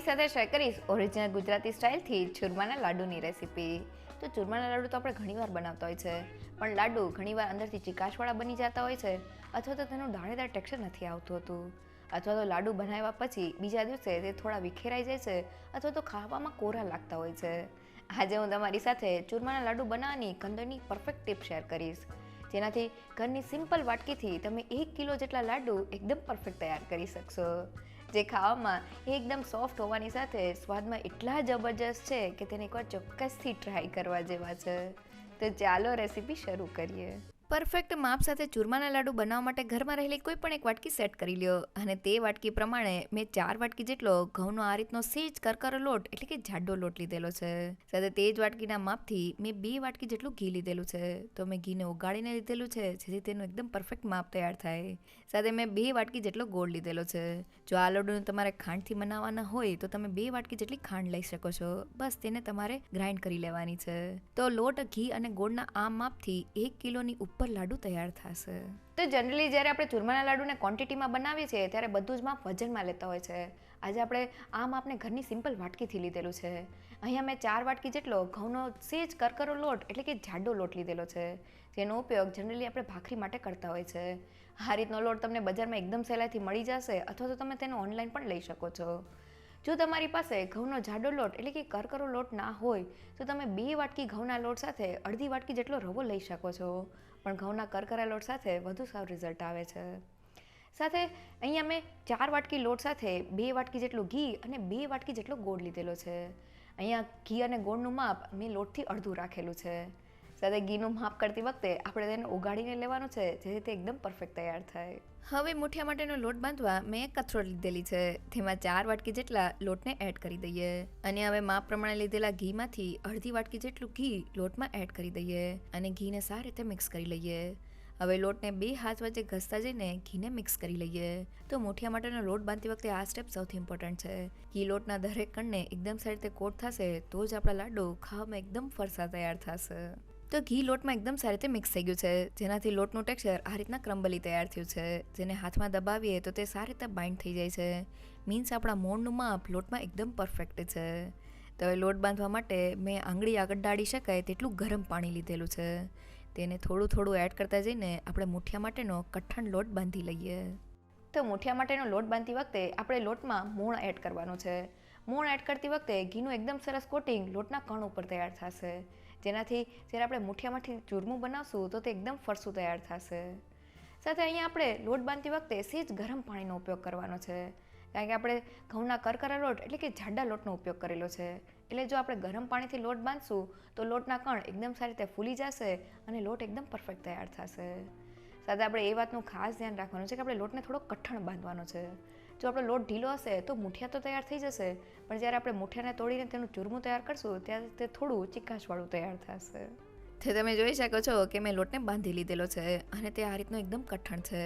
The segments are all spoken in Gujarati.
સાથે શેર કરીશ ઓરિજિનલ ગુજરાતી સ્ટાઇલથી ચૂરમાના લાડુની રેસીપી. તો ચૂરમાના લાડુ તો આપણે ઘણીવાર બનાવતા હોય છે, પણ લાડુ ઘણીવાર અંદરથી ચીકાશવાળા બની જતા હોય છે, અથવા તો તેનું દાણેદાર ટેક્સચર નથી આવતું હતું, અથવા તો લાડુ બનાવ્યા પછી બીજા દિવસે તે થોડા વિખેરાઈ જાય છે, અથવા તો ખાવામાં કોરા લાગતા હોય છે. આજે હું તમારી સાથે ચૂરમાના લાડુ બનાવવાની કંદોની પરફેક્ટ ટિપ શેર કરીશ, જેનાથી ઘરની સિમ્પલ વાટકીથી તમે 1 કિલો જેટલા લાડુ એકદમ પરફેક્ટ તૈયાર કરી શકશો, જે ખાવામાં એકદમ સોફ્ટ હોવાની સાથે સ્વાદમાં એટલા જબરજસ્ત છે કે તેને એકવાર ચોક્કસથી ટ્રાય કરવા જેવા છે. તો ચાલો રેસીપી શરૂ કરીએ. પરફેક્ટ માપ સાથે ચૂરમાના લાડુ બનાવવા માટે ઘરમાં રહેલી કોઈ પણ એક વાટકી સેટ કરી લ્યો, અને તે વાટકી પ્રમાણે મેં 4 વાટકી જેટલો ઘઉંનો આ રીતનો સેજ કરકરો લોટ એટલે કે જાડો લોટ લીધેલો છે. સાથે તે જ વાટકીના માપથી મેં 2 વાટકી જેટલું ઘી લીધેલું છે. તો મેં ઘીને ઓગાળીને લીધેલું છે, જેથી તેનું એકદમ પરફેક્ટ માપ તૈયાર થાય. સાથે મેં 2 વાટકી જેટલો ગોળ લીધેલો છે. જો આ લાડુને તમારે ખાંડથી બનાવવાના હોય તો તમે 2 વાટકી જેટલી ખાંડ લઈ શકો છો. બસ તેને તમારે ગ્રાઇન્ડ કરી લેવાની છે. તો લોટ, ઘી અને ગોળના આ માપથી 1 કિલોની ઉપર લાડુ તૈયાર થશે. તો જનરલી જ્યારે આપણે ચૂરમાના લાડુને ક્વોન્ટિટીમાં બનાવીએ છીએ ત્યારે બધું જ માપ વજનમાં લેતા હોય છે. આજે આપણે આ માપને ઘરની સિમ્પલ વાટકીથી લીધેલું છે. અહીંયા મેં 4 વાટકી જેટલો ઘઉંનો સેજ કરકરો લોટ એટલે કે જાડો લોટ લીધેલો છે, જેનો ઉપયોગ જનરલી આપણે ભાખરી માટે કરતા હોય છે. આ રીતનો લોટ તમને બજારમાં એકદમ સહેલાઈથી મળી જશે, અથવા તો તમે તેનો ઓનલાઈન પણ લઈ શકો છો. જો તમારી પાસે ઘઉંનો જાડો લોટ એટલે કે કરકરો લોટ ના હોય તો તમે 2 વાટકી ઘઉંના લોટ સાથે અડધી વાટકી જેટલો રવો લઈ શકો છો, પણ ઘઉંના કરકરા લોટ સાથે વધુ સારું રિઝલ્ટ આવે છે. સાથે અહીંયા મેં 4 વાટકી લોટ સાથે 2 વાટકી જેટલું ઘી અને 2 વાટકી જેટલો ગોળ લીધેલો છે. અહીંયા ઘી અને ગોળનું માપ મેં લોટથી અડધું રાખેલું છે. સાથે ઘીનું માપ કરતી વખતે આપણે તેને ઓગાળીને લેવાનું છે, જેથી તે એકદમ પરફેક્ટ તૈયાર થાય. હવે મુઠિયા માટેનો લોટ બાંધવા મેં એક કથરોટ લીધેલી છે, તેમાં 4 વાટકી જેટલા લોટને એડ કરી દઈએ, અને હવે માપ પ્રમાણે લીધેલા ઘીમાંથી અડધી વાટકી જેટલું ઘી લોટમાં એડ કરી દઈએ, અને ઘીને સારી રીતે મિક્સ કરી લઈએ. હવે લોટને 2 હાથ વચ્ચે ઘસતા જઈને ઘીને મિક્સ કરી લઈએ. તો મુઠિયા માટેનો લોટ બાંધતી વખતે આ સ્ટેપ સૌથી ઇમ્પોર્ટન્ટ છે. ઘી લોટના દરેક કણને એકદમ સારી રીતે કોટ થશે તો જ આપણા લાડુ ખાવામાં એકદમ ફરસા તૈયાર થશે. તો ઘી લોટમાં એકદમ સારી રીતે મિક્સ થઈ ગયું છે, જેનાથી લોટનું ટેક્સચર આ રીતના ક્રમ્બલી તૈયાર થયું છે, જેને હાથમાં દબાવીએ તો તે સારી રીતે બાઇન્ડ થઈ જાય છે. મીન્સ આપણા મોણનું માપ લોટમાં એકદમ પરફેક્ટ છે. તો હવે લોટ બાંધવા માટે મેં આંગળી આગળ ડાળી શકાય તેટલું ગરમ પાણી લીધેલું છે. તેને થોડું થોડું એડ કરતા જઈને આપણે મુઠિયા માટેનો કઠણ લોટ બાંધી લઈએ. તો મુઠિયા માટેનો લોટ બાંધતી વખતે આપણે લોટમાં મોણ એડ કરવાનું છે. મોણ એડ કરતી વખતે ઘીનું એકદમ સરસ કોટિંગ લોટના કણ ઉપર તૈયાર થશે, જેનાથી જ્યારે આપણે મુઠિયામાંથી ચૂરમું બનાવશું તો તે એકદમ ફરસું તૈયાર થશે. સાથે અહીંયા આપણે લોટ બાંધતી વખતે સેજ ગરમ પાણીનો ઉપયોગ કરવાનો છે, કારણ કે આપણે ઘઉંના કરકરા લોટ એટલે કે જાડા લોટનો ઉપયોગ કરેલો છે. એટલે જો આપણે ગરમ પાણીથી લોટ બાંધશું તો લોટના કણ એકદમ સારી રીતે ફૂલી જશે અને લોટ એકદમ પરફેક્ટ તૈયાર થશે. સાથે આપણે એ વાતનું ખાસ ધ્યાન રાખવાનું છે કે આપણે લોટને થોડો કઠણ બાંધવાનો છે. જો આપણો લોટ ઢીલો હશે તો મુઠિયા તો તૈયાર થઈ જશે, પણ જ્યારે આપણે મુઠિયાને તોડીને તેનું ચૂરમું તૈયાર કરશું ત્યારે તે થોડું ચીકાશવાળું તૈયાર થશે. તો તમે જોઈ શકો છો કે મેં લોટને બાંધી લીધેલો છે, અને તે આ રીતનો એકદમ કઠણ છે.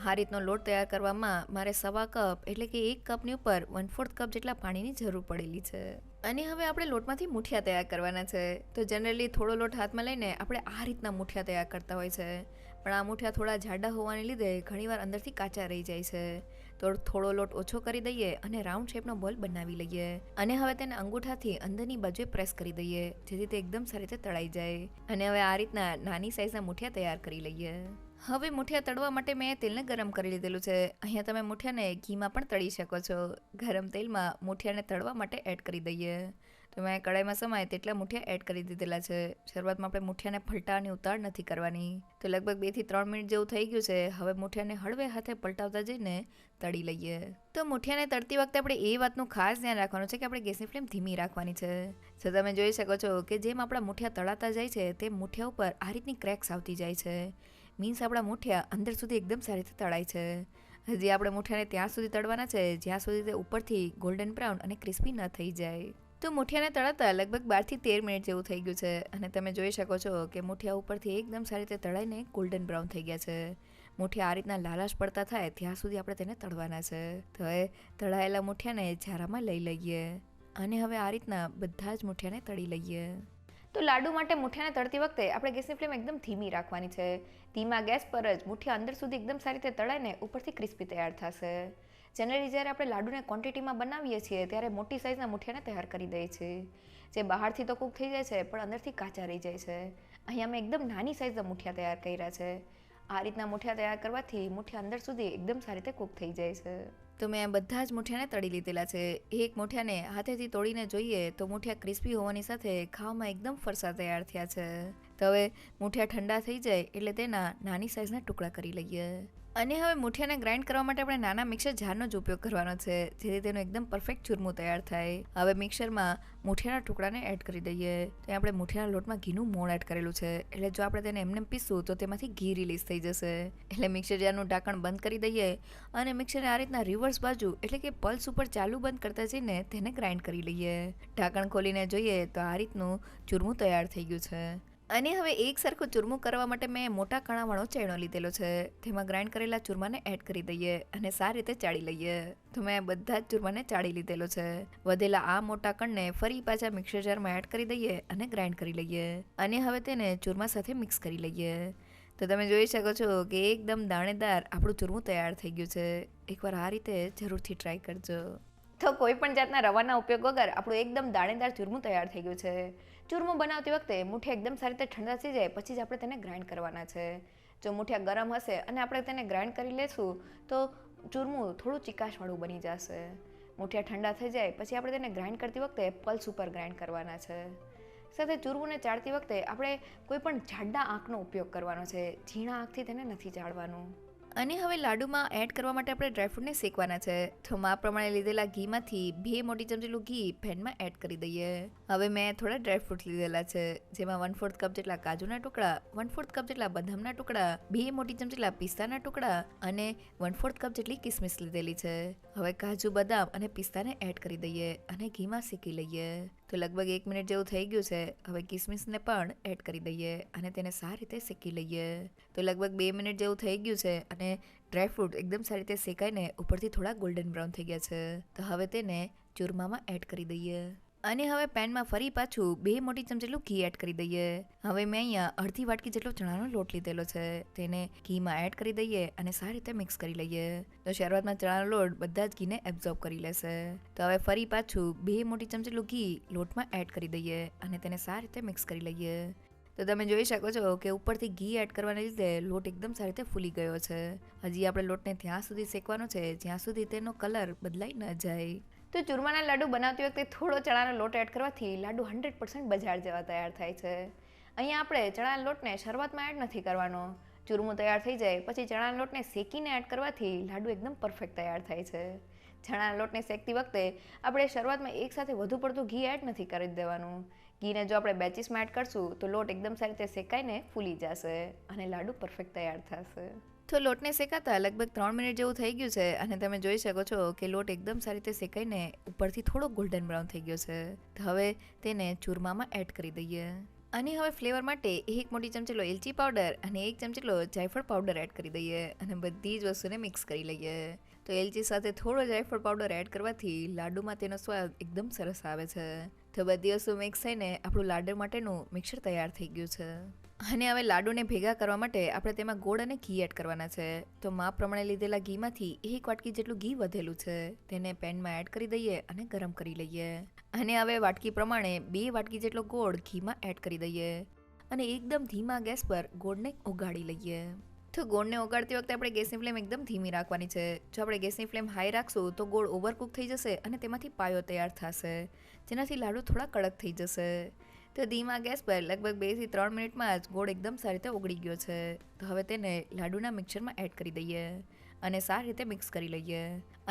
આ રીતનો લોટ તૈયાર કરવામાં મારે 1/2 કપ એટલે કે 1 કપની ઉપર 1/4 કપ જેટલા પાણીની જરૂર પડેલી છે. અને હવે આપણે લોટમાંથી મુઠિયા તૈયાર કરવાના છે. તો જનરલી થોડો લોટ હાથમાં લઈને આપણે આ રીતના મુઠિયા તૈયાર કરતા હોય છે, પણ આ મુઠિયા થોડા જાડા હોવાને લીધે ઘણીવાર અંદરથી કાચા રહી જાય છે. તો થોડો લોટ ઓછો કરી દઈએ અને રાઉન્ડ શેપનો બોલ બનાવી લઈએ, અને હવે તેને અંગૂઠાથી અંદરની બાજુએ પ્રેસ કરી દઈએ, જેથી તે એકદમ સારી રીતે તળાઈ જાય. અને હવે આ રીતના નાની સાઈઝના મુઠિયા તૈયાર કરી લઈએ. હવે મુઠિયા તળવા માટે મેં તેલને ગરમ કરી લીધેલું છે. અહીંયા તમે મુઠિયાને ઘીમાં પણ તળી શકો છો. ગરમ તેલમાં મુઠિયાને તળવા માટે એડ કરી દઈએ. તો મેં કડાઈમાં સમાય તેટલા મુઠિયા એડ કરી દીધેલા છે. શરૂઆતમાં આપણે મુઠિયાને પલટાવવાની ઉતાળ નથી કરવાની. તો લગભગ 2 થી 3 મિનિટ જેવું થઈ ગયું છે. હવે મુઠિયાને હળવે હાથે પલટાવતા જઈને તળી લઈએ. તો મુઠિયાને તળતી વખતે આપણે એ વાતનું ખાસ ધ્યાન રાખવાનું છે કે આપણે ગેસની ફ્લેમ ધીમી રાખવાની છે. તો તમે જોઈ શકો છો કે જેમ આપણા મુઠિયા તળાતા જાય છે તેમ મુઠિયા ઉપર આ રીતની ક્રેક્સ આવતી જાય છે. મીન્સ આપણા મુઠિયા અંદર સુધી એકદમ સારી રીતે તળાય છે. હજી આપણે મુઠિયાને ત્યાં સુધી તળવાના છે જ્યાં સુધી તે ઉપરથી ગોલ્ડન બ્રાઉન અને ક્રિસ્પી ન થઈ જાય. તો મુઠિયાને તળાતા લગભગ 12 થી 13 મિનિટ જેવું થઈ ગયું છે, અને તમે જોઈ શકો છો કે મુઠિયા ઉપરથી એકદમ સારી રીતે તળાઈને ગોલ્ડન બ્રાઉન થઈ ગયા છે. મુઠિયા આ રીતના લાલાશ પડતા થાય ત્યાં સુધી આપણે તેને તળવાના છે. તો હવે તળાયેલા મુઠિયાને ઝારામાં લઈ લઈએ, અને હવે આ રીતના બધા જ મુઠિયાને તળી લઈએ. તો લાડુ માટે મુઠિયાને તળતી વખતે આપણે ગેસની ફ્લેમ એકદમ ધીમી રાખવાની છે. ધીમા ગેસ પર જ મુઠિયા અંદર સુધી એકદમ સારી રીતે તળાઈને ઉપરથી ક્રિસ્પી તૈયાર થશે. જનરલી જ્યારે આપણે લાડુને ક્વોન્ટિટીમાં બનાવીએ છીએ ત્યારે મોટી સાઇઝના મુઠિયાને તૈયાર કરી દઈએ છીએ, જે બહારથી તો કૂક થઈ જાય છે પણ અંદરથી કાચા રહી જાય છે. અહીંયા અમે એકદમ નાની સાઇઝના મુઠિયા તૈયાર કર્યા છે. આ રીતના મુઠિયા તૈયાર કરવાથી મુઠિયા અંદર સુધી એકદમ સારી રીતે કૂક થઈ જાય છે. તો મેં બધા જ મુઠિયાને તળી લીધેલા છે. એક મુઠિયાને હાથેથી તોડીને જોઈએ તો મુઠિયા ક્રિસ્પી હોવાની સાથે ખાવામાં એકદમ ફરસા તૈયાર થયા છે. તો હવે મુઠિયા ઠંડા થઈ જાય એટલે તેના નાની સાઇઝના ટુકડા કરી લઈએ. અને હવે મુઠિયાને ગ્રાઇન્ડ કરવા માટે આપણે નાના મિક્સર જારનો જ ઉપયોગ કરવાનો છે, જેથી તેનું એકદમ પરફેક્ટ ચૂરમું તૈયાર થાય. હવે મિક્સરમાં મુઠિયાના ટુકડાને એડ કરી દઈએ. તો આપણે મુઠિયાના લોટમાં ઘીનું મોણ એડ કરેલું છે, એટલે જો આપણે તેને એમને પીસું તો તેમાંથી ઘી રિલીઝ થઈ જશે. એટલે મિક્સર જારનું ઢાંકણ બંધ કરી દઈએ અને મિક્સરને આ રીતના રિવર્સ બાજુ એટલે કે પલ્સ ઉપર ચાલુ બંધ કરતા જઈને તેને ગ્રાઇન્ડ કરી લઈએ. ઢાંકણ ખોલીને જોઈએ તો આ રીતનું ચૂરમું તૈયાર થઈ ગયું છે. અને હવે એક સરખું ચૂરમું કરવા માટે મેં મોટા કણાવાળો ચેણો લીધેલો છે. તેમાં ગ્રાઇન્ડ કરેલા ચૂરમાને એડ કરી દઈએ અને સારી રીતે ચાળી લઈએ. તો મેં બધા જ ચૂરમાને ચાળી લીધેલો છે. વધેલા આ મોટા કણને ફરી પાછા મિક્સર જારમાં એડ કરી દઈએ અને ગ્રાઇન્ડ કરી લઈએ. અને હવે તેને ચૂરમા સાથે મિક્સ કરી લઈએ. તો તમે જોઈ શકો છો કે એકદમ દાણેદાર આપણું ચૂરમું તૈયાર થઈ ગયું છે. એકવાર આ રીતે જરૂરથી ટ્રાય કરજો. તો કોઈ પણ જાતના રવાના ઉપયોગ વગર આપણું એકદમ દાણેદાર ચૂરમું તૈયાર થઈ ગયું છે. ચૂરમું બનાવતી વખતે મુઠિયા એકદમ સારી રીતે ઠંડા થઈ જાય પછી જ આપણે તેને ગ્રાઇન્ડ કરવાના છે. જો મુઠિયા ગરમ હશે અને આપણે તેને ગ્રાઇન્ડ કરી લેશું તો ચૂરમું થોડું ચીકાશવાળું બની જશે. મુઠિયા ઠંડા થઈ જાય પછી આપણે તેને ગ્રાઇન્ડ કરતી વખતે પલ્સ ઉપર ગ્રાઇન્ડ કરવાના છે. સાથે ચૂરમુંને ચાળતી વખતે આપણે કોઈ પણ જાડા આંખનો ઉપયોગ કરવાનો છે, ઝીણા આંખથી તેને નથી ચાળવાનું. અને હવે લાડુમાં એડ કરવા માટે આપણે ડ્રાયફ્રૂટને શેકવાના છે. તો માપ પ્રમાણે લીધેલા ઘીમાંથી 2 મોટી ચમચીલું ઘી પેનમાં એડ કરી દઈએ. હવે મેં થોડા ડ્રાયફ્રૂટ લીધેલા છે, જેમાં 1/4 કપ જેટલા કાજુના ટુકડા, 1/4 કપ જેટલા બદામના ટુકડા, 2 મોટી ચમચીલા પિસ્તાના ટુકડા અને 1/4 કપ જેટલી કિસમિસ લીધેલી છે. હવે કાજુ, બદામ અને પિસ્તાને એડ કરી દઈએ અને ઘીમાં શેકી લઈએ. તો લગભગ 1 મિનિટ જેવું થઈ ગયું છે. હવે કિસમિસને પણ એડ કરી દઈએ અને તેને સારી રીતે શેકી લઈએ. તો લગભગ 2 મિનિટ જેવું થઈ ગયું છે અને ડ્રાયફ્રૂટ એકદમ સારી રીતે શેકાઈને ઉપરથી થોડા ગોલ્ડન બ્રાઉન થઈ ગયા છે. તો હવે તેને ચૂરમામાં એડ કરી દઈએ. અને હવે પેનમાં ફરી પાછું 2 મોટી ચમચીલું ઘી એડ કરી દઈએ. હવે મેં અહીંયા અડધી વાટકી જેટલો ચણાનો લોટ લીધેલો છે, તેને ઘીમાં એડ કરી દઈએ અને સારી રીતે મિક્સ કરી લઈએ. તો શરૂઆતમાં ચણાનો લોટ બધા જ ઘીને એબ્ઝોર્બ કરી લેશે. તો હવે ફરી પાછું 2 મોટી ચમચીલું ઘી લોટમાં એડ કરી દઈએ અને તેને સારી રીતે મિક્સ કરી લઈએ. તો તમે જોઈ શકો છો કે ઉપરથી ઘી એડ કરવાને લીધે લોટ એકદમ સારી રીતે ફૂલી ગયો છે. હજી આપણે લોટને ત્યાં સુધી શેકવાનો છે જ્યાં સુધી તેનો કલર બદલાઈ ન જાય. તો ચૂરમાના લાડુ બનાવતી વખતે થોડો ચણાનો લોટ એડ કરવાથી લાડુ 100% બજાર જેવા તૈયાર થાય છે. અહીંયા આપણે ચણાના લોટને શરૂઆતમાં એડ નથી કરવાનો. ચૂરમું તૈયાર થઈ જાય પછી ચણાના લોટને શેકીને એડ કરવાથી લાડુ એકદમ પરફેક્ટ તૈયાર થાય છે. ચણાના લોટને શેકતી વખતે આપણે શરૂઆતમાં એકસાથે વધુ પડતું ઘી એડ નથી કરી દેવાનું. ઘીને જો આપણે બેચીસમાં એડ કરશું તો લોટ એકદમ સારી રીતે શેકાઈને ફૂલી જશે અને લાડુ પરફેક્ટ તૈયાર થશે. તો લોટને શેકાતા લગભગ 3 મિનિટ જેવું થઈ ગયું છે અને તમે જોઈ શકો છો કે લોટ એકદમ સારી રીતે શેકાઈને ઉપરથી થોડો ગોલ્ડન બ્રાઉન થઈ ગયો છે. તો હવે તેને ચૂરમામાં એડ કરી દઈએ. અને હવે ફ્લેવર માટે 1 મોટી ચમચીલો એલચી પાવડર અને 1 ચમચીલો જાયફળ પાવડર એડ કરી દઈએ અને બધી જ વસ્તુને મિક્સ કરી લઈએ. તો એલચી સાથે થોડો જાયફળ પાવડર એડ કરવાથી લાડુમાં તેનો સ્વાદ એકદમ સરસ આવે છે. તો બધી વસ્તુ મિક્સ થઈને આપણું લાડુ માટેનું મિક્સર તૈયાર થઈ ગયું છે. અને હવે લાડુને ભેગા કરવા માટે આપણે તેમાં ગોળ અને ઘી એડ કરવાના છે. તો માપ પ્રમાણે લીધેલા ઘીમાંથી 1 વાટકી જેટલું ઘી વધેલું છે, તેને પેનમાં એડ કરી દઈએ અને ગરમ કરી લઈએ. અને હવે વાટકી પ્રમાણે 2 વાટકી જેટલો ગોળ ઘીમાં એડ કરી દઈએ અને એકદમ ધીમા ગેસ પર ગોળને ઓગાળી લઈએ. તો ગોળને ઓગાળતી વખતે આપણે ગેસની ફ્લેમ એકદમ ધીમી રાખવાની છે. જો આપણે ગેસની ફ્લેમ હાઈ રાખશું તો ગોળ ઓવરકુક થઈ જશે અને તેમાંથી પાયો તૈયાર થશે, જેનાથી લાડુ થોડા કડક થઈ જશે. તો ધીમા ગેસ પર લગભગ 2 થી 3 મિનિટમાં જ ગોળ એકદમ સારી રીતે ઓગળી ગયો છે. તો હવે તેને લાડુના મિક્સરમાં એડ કરી દઈએ અને સારી રીતે મિક્સ કરી લઈએ.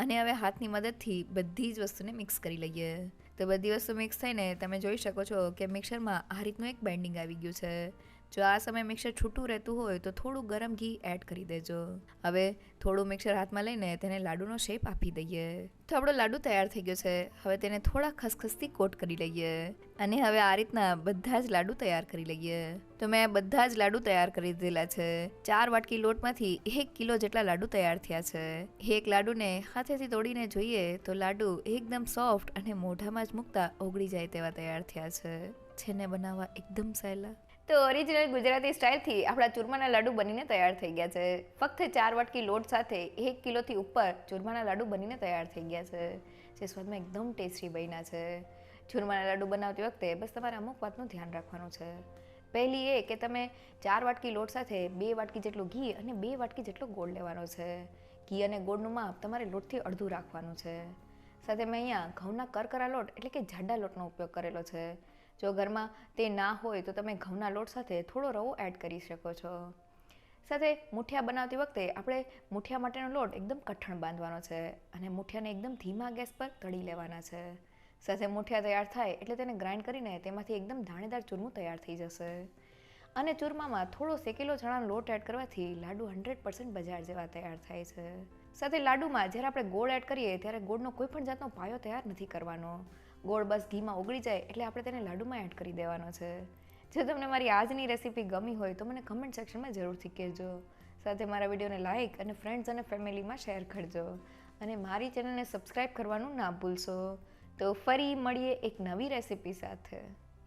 અને હવે હાથની મદદથી બધી જ વસ્તુને મિક્સ કરી લઈએ. તો બધી વસ્તુ મિક્સ થઈને તમે જોઈ શકો છો કે મિક્સરમાં આ રીતનું એક બાઇન્ડિંગ આવી ગયું છે. જો આ સમયે મિક્સર છૂટું રહેતું હોય તો થોડું ગરમ ઘી એડ કરી દેજો. હવે થોડું મિક્સર હાથમાં લઈને તેને લાડુનો શેપ આપી દઈએ. તો આપણો લાડુ તૈયાર થઈ ગયો છે. હવે તેને થોડા ખસખસથી કોટ કરી લઈએ અને હવે આ રીતના બધા જ લાડુ તૈયાર કરી લઈએ. તો મેં બધા જ લાડુ તૈયાર કરી દીધેલા છે. 4 વાટકી લોટમાંથી 1 કિલો જેટલા લાડુ તૈયાર થયા છે. એક લાડુને હાથેથી તોડીને જોઈએ તો લાડુ એકદમ સોફ્ટ અને મોઢામાં જ મૂકતા ઓગળી જાય તેવા તૈયાર થયા છે, જેને બનાવવા એકદમ સહેલા. તો ઓરિજિનલ ગુજરાતી સ્ટાઇલથી આપણા ચૂરમાના લાડુ બનીને તૈયાર થઈ ગયા છે. ફક્ત 4 વાટકી લોટ સાથે 1 કિલોથી ઉપર ચૂરમાના લાડુ બનીને તૈયાર થઈ ગયા છે, જે સ્વાદમાં એકદમ ટેસ્ટી બન્યા છે. ચૂરમાના લાડુ બનાવતી વખતે બસ તમારે અમુક વાતનું ધ્યાન રાખવાનું છે. પહેલી એ કે તમે 4 વાટકી લોટ સાથે 2 વાટકી જેટલું ઘી અને 2 વાટકી જેટલો ગોળ લેવાનો છે. ઘી અને ગોળનું માપ તમારે લોટથી અડધું રાખવાનું છે. સાથે મેં અહીંયા ઘઉંના કરકરા લોટ એટલે કે જાડા લોટનો ઉપયોગ કરેલો છે. જો ઘરમાં તે ના હોય તો તમે ઘઉંના લોટ સાથે થોડો રવો એડ કરી શકો છો. સાથે મુઠિયા બનાવતી વખતે આપણે મુઠિયા માટેનો લોટ એકદમ કઠણ બાંધવાનો છે અને મુઠિયાને એકદમ ધીમા ગેસ પર તળી લેવાના છે. સાથે મુઠિયા તૈયાર થાય એટલે તેને ગ્રાઇન્ડ કરીને તેમાંથી એકદમ દાણેદાર ચૂરમું તૈયાર થઈ જશે. અને ચૂરમામાં થોડો શેકેલો ચણાનો લોટ એડ કરવાથી લાડુ 100% બજાર જેવા તૈયાર થાય છે. સાથે લાડુમાં જ્યારે આપણે ગોળ એડ કરીએ ત્યારે ગોળનો કોઈ પણ જાતનો પાયો તૈયાર નથી કરવાનો. ગોળ બસ ઘીમાં ઓગળી જાય એટલે આપણે તેને લાડુમાં એડ કરી દેવાનો છે. જો તમને મારી આજની રેસીપી ગમી હોય તો મને કમેન્ટ સેક્શનમાં જરૂરથી કહેજો. સાથે મારા વિડીયોને લાઇક અને ફ્રેન્ડ્સ અને ફેમિલીમાં શેર કરજો અને મારી ચેનલને સબસ્ક્રાઈબ કરવાનું ના ભૂલશો. તો ફરી મળીએ એક નવી રેસીપી સાથે.